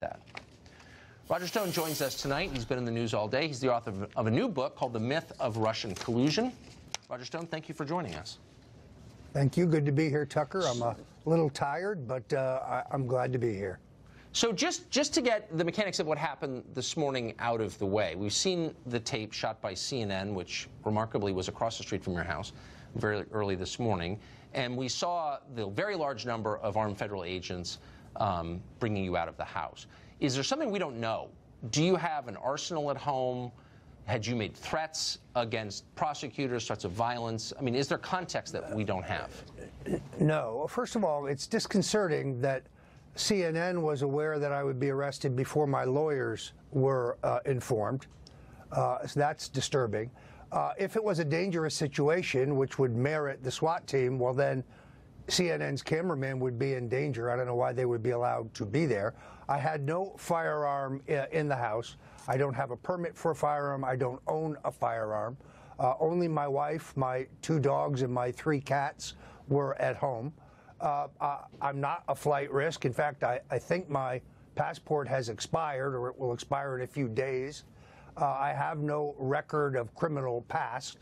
that. Roger Stone joins us tonight. He's been in the news all day. He's the author of a new book called The Myth of Russian Collusion. Roger Stone, thank you for joining us. Thank you. Good to be here, Tucker. I'm a little tired, but I'm glad to be here. So just to get the mechanics of what happened this morning out of the way, we've seen the tape shot by CNN, which remarkably was across the street from your house very early this morning, and we saw the very large number of armed federal agents bringing you out of the house. Is there something we don't know? Do you have an arsenal at home? Had you made threats against prosecutors, threats of violence? I mean, is there context that we don't have? No. First of all, it's disconcerting that CNN was aware that I would be arrested before my lawyers were informed. So that's disturbing. If it was a dangerous situation, which would merit the SWAT team, well, then CNN's cameraman would be in danger. I don't know why they would be allowed to be there. I had no firearm in the house. I don't have a permit for a firearm. I don't own a firearm. Only my wife, my 2 dogs, and my 3 cats were at home. I'm not a flight risk. In fact, I think my passport has expired, or it will expire in a few days. I have no record of criminal past.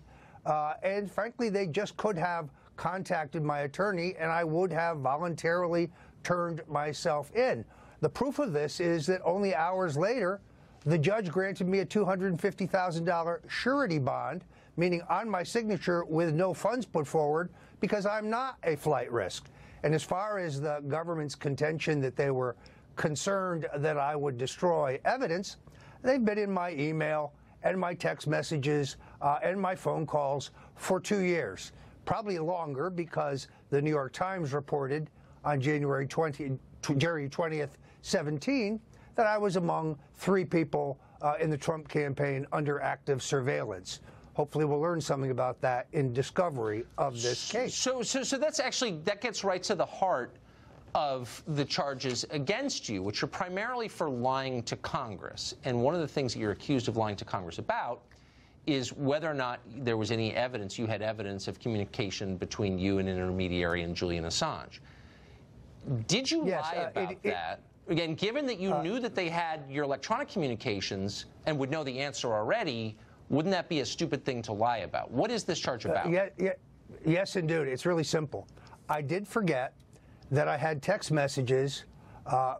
And frankly, they just could have contacted my attorney, and I would have voluntarily turned myself in. The proof of this is that only hours later, the judge granted me a $250,000 surety bond, meaning on my signature with no funds put forward, because I'm not a flight risk. And as far as the government's contention that they were concerned that I would destroy evidence, they've been in my email and my text messages and my phone calls for 2 years. Probably longer, because the New York Times reported on January 20th, 17, that I was among 3 people in the Trump campaign under active surveillance. Hopefully we'll learn something about that in discovery of this case. So that's actually, that gets right to the heart of the charges against you, which are primarily for lying to Congress. And one of the things that you're accused of lying to Congress about is whether or not there was any evidence, you had evidence of communication between you and an intermediary and Julian Assange. Did you lie about that? Again, given that you knew that they had your electronic communications and would know the answer already, wouldn't that be a stupid thing to lie about? What is this charge about? Yes, indeed. It's really simple. I did forget that I had text messages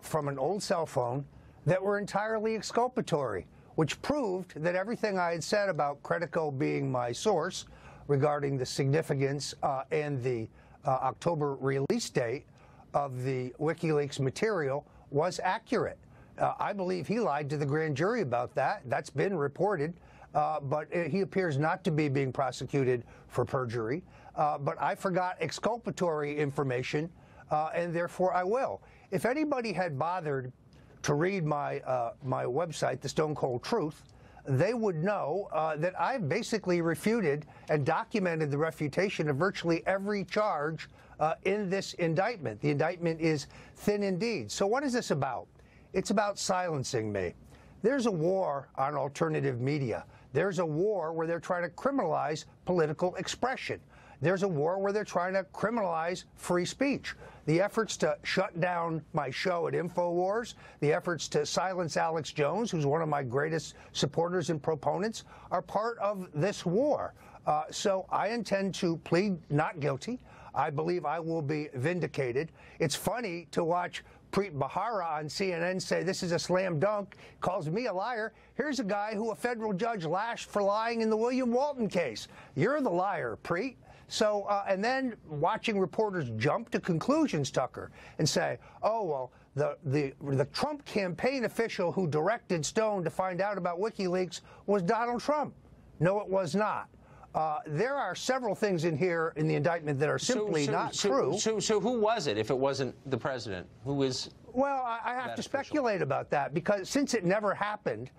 from an old cell phone that were entirely exculpatory, which proved that everything I had said about Credico being my source regarding the significance and the October release date of the WikiLeaks material was accurate. I believe he lied to the grand jury about that. That's been reported, but he appears not to be being prosecuted for perjury. But I forgot exculpatory information, and therefore I will. If anybody had bothered to read my my website, The Stone Cold Truth, they would know that I basically refuted and documented the refutation of virtually every charge in this indictment. The indictment is thin indeed. So what is this about? It's about silencing me. There's a war on alternative media. There's a war where they're trying to criminalize political expression. There's a war where they're trying to criminalize free speech. The efforts to shut down my show at InfoWars, the efforts to silence Alex Jones, who's one of my greatest supporters and proponents, are part of this war. So I intend to plead not guilty. I believe I will be vindicated. It's funny to watch Preet Bharara on CNN say this is a slam dunk, calls me a liar. Here's a guy who a federal judge lashed for lying in the William Walton case. You're the liar, Preet. So, and then watching reporters jump to conclusions, Tucker, and say, oh, well, the Trump campaign official who directed Stone to find out about WikiLeaks was Donald Trump. No, it was not. There are several things in here in the indictment that are simply not true. So who was it if it wasn't the president? Who is? Well, I have to speculate about that, because since it never happened,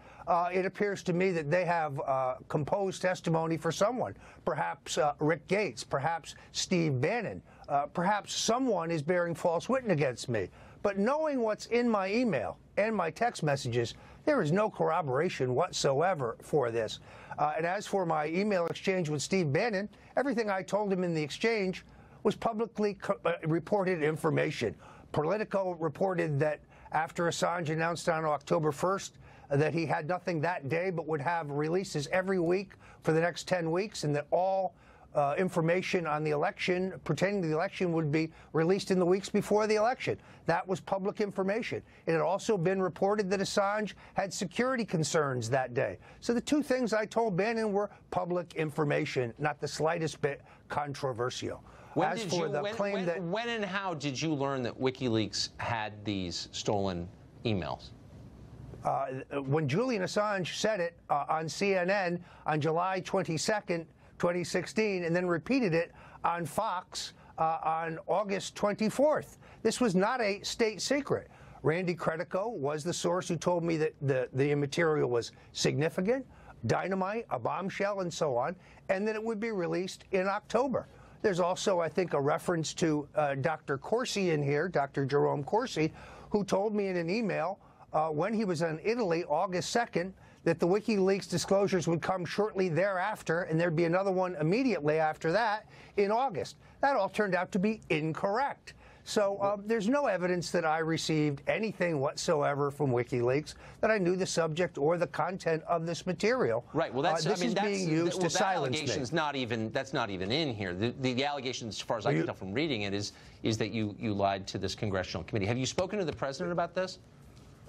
it appears to me that they have composed testimony for someone. Perhaps Rick Gates, perhaps Steve Bannon, perhaps someone is bearing false witness against me. But knowing what's in my email and my text messages, there is no corroboration whatsoever for this. And as for my email exchange with Steve Bannon, everything I told him in the exchange was publicly reported information. Politico reported that after Assange announced on October 1st that he had nothing that day but would have releases every week for the next 10 weeks, and that all information on the election, pertaining to the election, would be released in the weeks before the election. That was public information. It had also been reported that Assange had security concerns that day. So the two things I told Bannon were public information, not the slightest bit controversial. When and how did you learn that WikiLeaks had these stolen emails? When Julian Assange said it on CNN on July 22nd, 2016, and then repeated it on Fox on August 24th. This was not a state secret. Randy Credico was the source who told me that the material was significant, dynamite, a bombshell, and so on, and that it would be released in October. There's also, I think, a reference to Dr. Corsi in here, Dr. Jerome Corsi, who told me in an email when he was in Italy, August 2nd, that the WikiLeaks disclosures would come shortly thereafter, and there'd be another one immediately after that in August. That all turned out to be incorrect. So there's no evidence that I received anything whatsoever from WikiLeaks, that I knew the subject or the content of this material. Right. Well, that's being used to silence me. That's not even in here. The allegation, as far as I can tell from reading it, is that you lied to this congressional committee. Have you spoken to the president about this?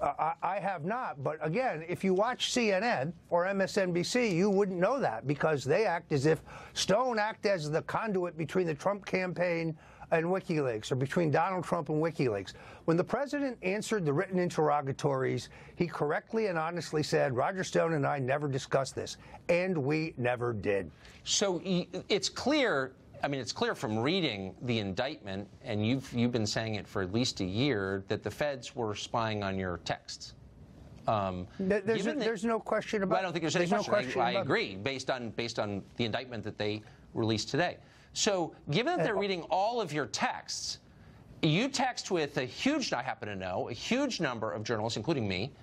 I have not, but again, if you watch CNN or MSNBC, you wouldn't know that, because they act as if Stone act as the conduit between the Trump campaign and WikiLeaks, or between Donald Trump and WikiLeaks. When the president answered the written interrogatories, he correctly and honestly said, Roger Stone and I never discussed this, and we never did. So it's clear. I mean, it's clear from reading the indictment, and you've been saying it for at least a year, that the feds were spying on your texts. There's no question about it. I don't think there's any question. I agree, based on the indictment that they released today. So, given that they're reading all of your texts, you text with a huge, I happen to know, a huge number of journalists, including me,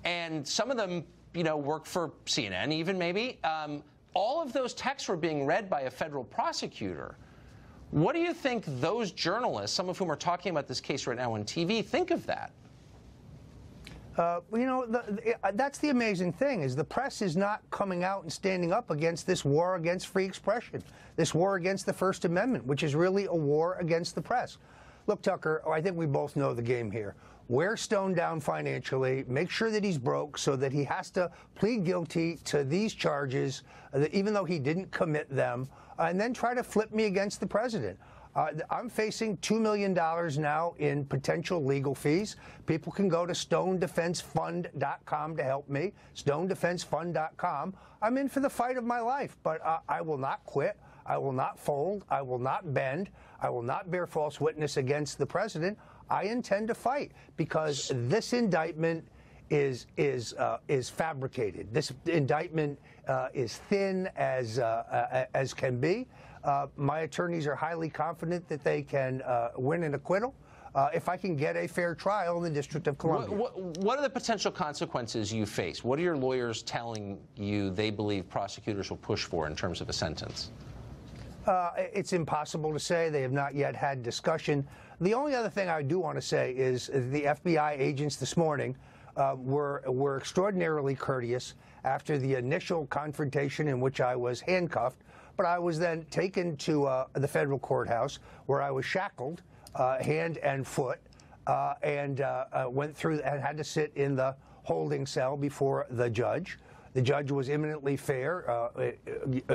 and some of them, work for CNN, even maybe. All of those texts were being read by a federal prosecutor. What do you think those journalists, some of whom are talking about this case right now on TV, think of that? That's the amazing thing, is the press is not coming out and standing up against this war against free expression, this war against the First Amendment, which is really a war against the press. Look, Tucker, I think we both know the game here. Wear Stone down financially, make sure that he's broke so that he has to plead guilty to these charges, even though he didn't commit them, and then try to flip me against the president. I'm facing $2 million now in potential legal fees. People can go to stonedefensefund.com to help me, stonedefensefund.com. I'm in for the fight of my life, but I will not quit. I will not fold. I will not bend. I will not bear false witness against the president. I intend to fight, because this indictment is fabricated. This indictment is thin as can be. My attorneys are highly confident that they can win an acquittal if I can get a fair trial in the District of Columbia. What are the potential consequences you face? What are your lawyers telling you they believe prosecutors will push for in terms of a sentence? It's impossible to say. They have not yet had discussion. The only other thing I do want to say is the FBI agents this morning were extraordinarily courteous after the initial confrontation in which I was handcuffed. But I was then taken to the federal courthouse, where I was shackled, hand and foot, and went through and had to sit in the holding cell before the judge. The judge was eminently fair,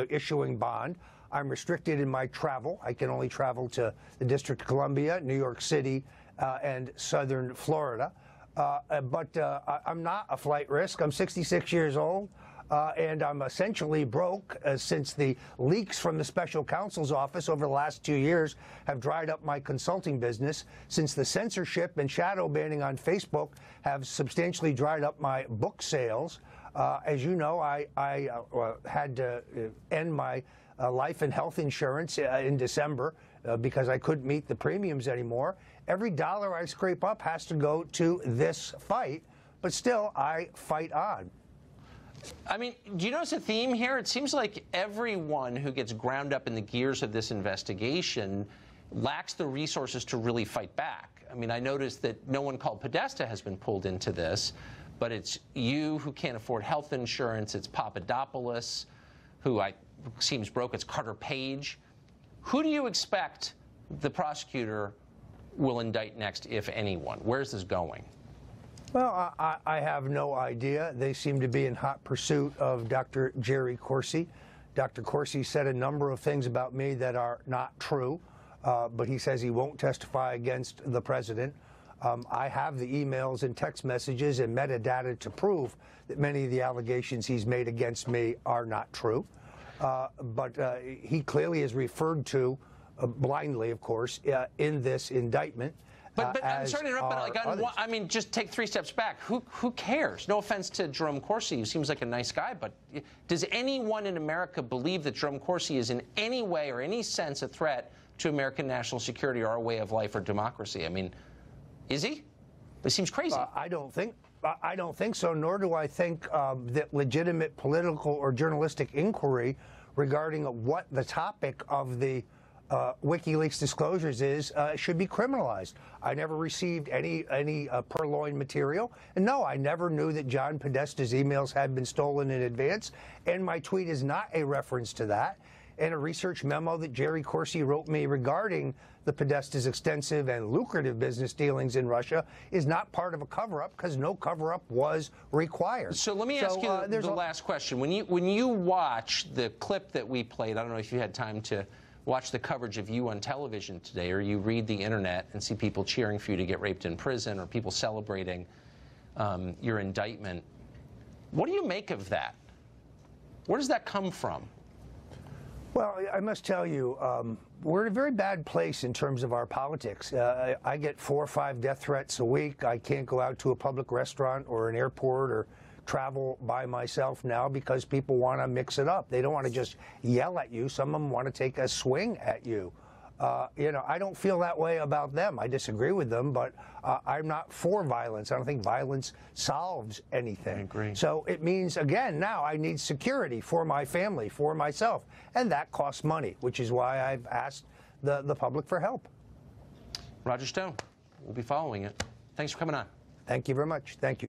issuing bond. I'm restricted in my travel. I can only travel to the District of Columbia, New York City, and southern Florida. But I'm not a flight risk. I'm 66 years old. And I'm essentially broke since the leaks from the special counsel's office over the last 2 years have dried up my consulting business, since the censorship and shadow banning on Facebook have substantially dried up my book sales. As you know, I had to end my life and health insurance in December because I couldn't meet the premiums anymore. Every dollar I scrape up has to go to this fight, but still I fight on. I mean, do you notice a theme here? It seems like everyone who gets ground up in the gears of this investigation lacks the resources to really fight back. I mean, I noticed that no one called Podesta has been pulled into this, but it's you who can't afford health insurance. It's Papadopoulos, who seems broke. It's Carter Page. Who do you expect the prosecutor will indict next, if anyone? Where's this going? Well, I have no idea. They seem to be in hot pursuit of Dr. Jerry Corsi. Dr. Corsi said a number of things about me that are not true, but he says he won't testify against the president. I have the emails and text messages and metadata to prove that many of the allegations he's made against me are not true. But he clearly is referred to, blindly, of course, in this indictment. But I'm sorry to interrupt, but I mean, just take 3 steps back. Who cares? No offense to Jerome Corsi, who seems like a nice guy, but does anyone in America believe that Jerome Corsi is in any way or any sense a threat to American national security or our way of life or democracy? I mean, is he? It seems crazy. I don't think so, nor do I think that legitimate political or journalistic inquiry regarding what the topic of the WikiLeaks disclosures is should be criminalized. I never received any purloined material, and no, I never knew that John Podesta's emails had been stolen in advance, and my tweet is not a reference to that. And a research memo that Jerry Corsi wrote me regarding the Podesta's extensive and lucrative business dealings in Russia is not part of a cover-up because no cover-up was required. So let me ask you the last question. When you watch the clip that we played, I don't know if you had time to watch the coverage of you on television today, or you read the internet and see people cheering for you to get raped in prison, or people celebrating your indictment. What do you make of that? Where does that come from? Well, I must tell you, we're in a very bad place in terms of our politics. I get 4 or 5 death threats a week. I can't go out to a public restaurant or an airport or travel by myself now because people want to mix it up. They don't want to just yell at you. Some of them want to take a swing at you. You know, I don't feel that way about them. I disagree with them, but I'm not for violence. I don't think violence solves anything. I agree. So it means, again, now I need security for my family, for myself, and that costs money, which is why I've asked the public for help. Roger Stone, we'll be following it. Thanks for coming on. Thank you very much. Thank you.